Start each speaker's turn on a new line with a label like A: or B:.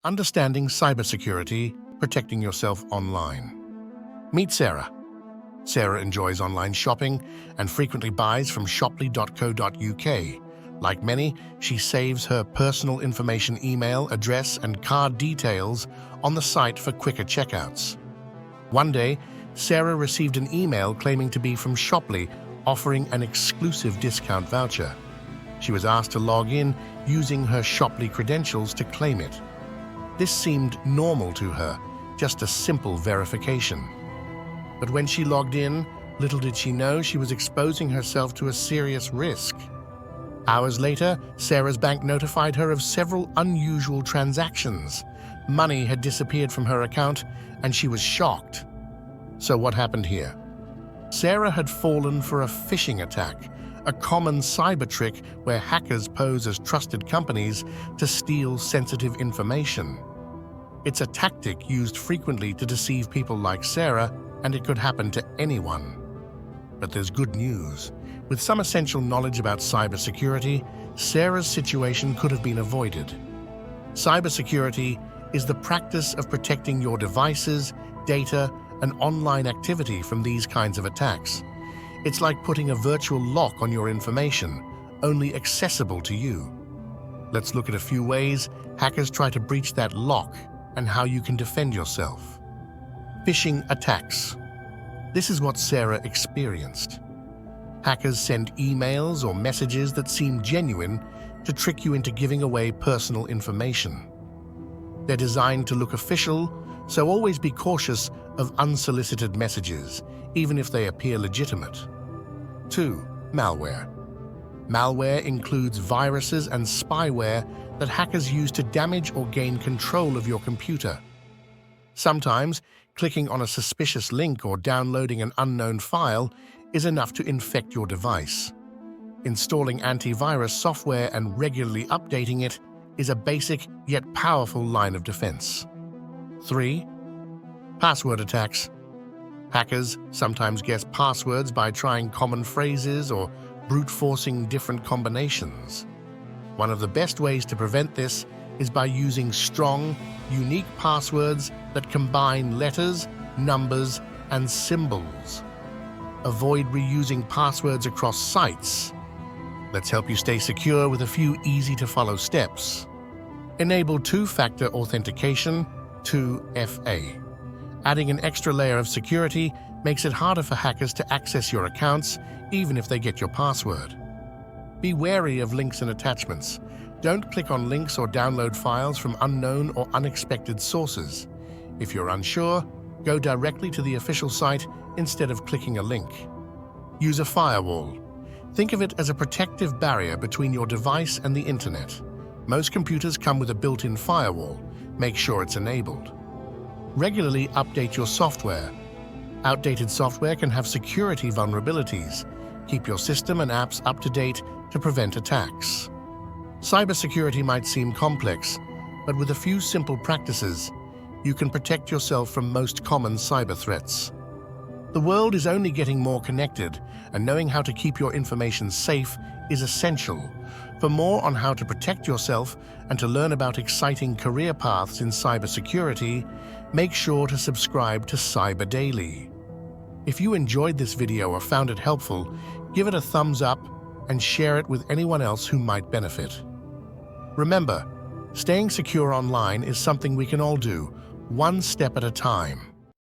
A: Understanding cybersecurity, protecting yourself online. Meet Sarah. Sarah enjoys online shopping and frequently buys from shoply.co.uk. Like many, she saves her personal information, email, address, and card details on the site for quicker checkouts. One day, Sarah received an email claiming to be from Shoply, offering an exclusive discount voucher. She was asked to log in using her Shoply credentials to claim it. This seemed normal to her, just a simple verification. But when she logged in, little did she know she was exposing herself to a serious risk. Hours later, Sarah's bank notified her of several unusual transactions. Money had disappeared from her account, and she was shocked. So what happened here? Sarah had fallen for a phishing attack, a common cyber trick where hackers pose as trusted companies to steal sensitive information. It's a tactic used frequently to deceive people like Sarah, and it could happen to anyone. But there's good news. With some essential knowledge about cybersecurity, Sarah's situation could have been avoided. Cybersecurity is the practice of protecting your devices, data, and online activity from these kinds of attacks. It's like putting a virtual lock on your information, only accessible to you. Let's look at a few ways hackers try to breach that lock and how you can defend yourself. Phishing attacks. This is what Sarah experienced. Hackers send emails or messages that seem genuine to trick you into giving away personal information. They're designed to look official, so always be cautious of unsolicited messages, even if they appear legitimate. 2. Malware. Malware includes viruses and spyware that hackers use to damage or gain control of your computer. Sometimes, clicking on a suspicious link or downloading an unknown file is enough to infect your device. Installing antivirus software and regularly updating it is a basic yet powerful line of defense. 3. Password attacks. Hackers sometimes guess passwords by trying common phrases or brute-forcing different combinations. One of the best ways to prevent this is by using strong, unique passwords that combine letters, numbers, and symbols. Avoid reusing passwords across sites. Let's help you stay secure with a few easy-to-follow steps. Enable two-factor authentication, 2FA. Adding an extra layer of security makes it harder for hackers to access your accounts, even if they get your password. Be wary of links and attachments. Don't click on links or download files from unknown or unexpected sources. If you're unsure, go directly to the official site instead of clicking a link. Use a firewall. Think of it as a protective barrier between your device and the internet. Most computers come with a built-in firewall. Make sure it's enabled. Regularly update your software. Outdated software can have security vulnerabilities. Keep your system and apps up to date to prevent attacks. Cybersecurity might seem complex, but with a few simple practices, you can protect yourself from most common cyber threats. The world is only getting more connected, and knowing how to keep your information safe is essential. For more on how to protect yourself and to learn about exciting career paths in cybersecurity, make sure to subscribe to CyberDaily. If you enjoyed this video or found it helpful, give it a thumbs up and share it with anyone else who might benefit. Remember, staying secure online is something we can all do, one step at a time.